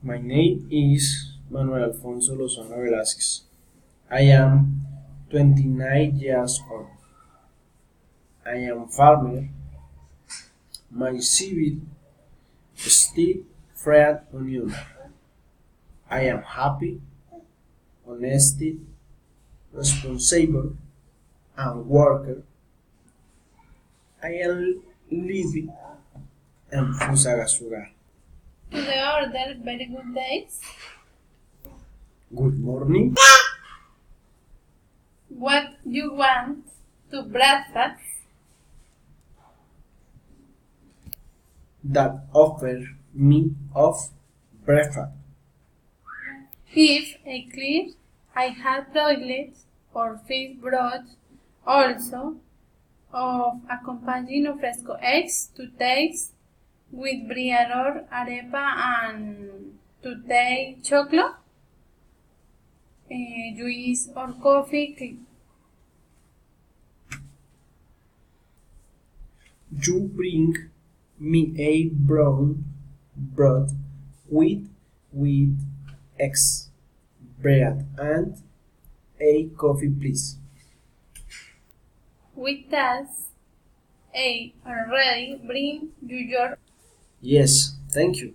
My name is Manuel Alfonso Lozano Velázquez. I am 29 years old. I am farmer. My civil state friend union. I am happy, honest, responsible, and worker. I am living in Fusagasugá. To the order, very good days. Good morning. What you want to breakfast? That offer me of breakfast. If I clear, I have toilets or fish broth also of accompanying ofresco eggs to taste with briador, arepa and to take chocolate, juice or coffee. You bring me a brown bread with eggs, bread, and a coffee, please. With that, I already bring you your Yes, thank you.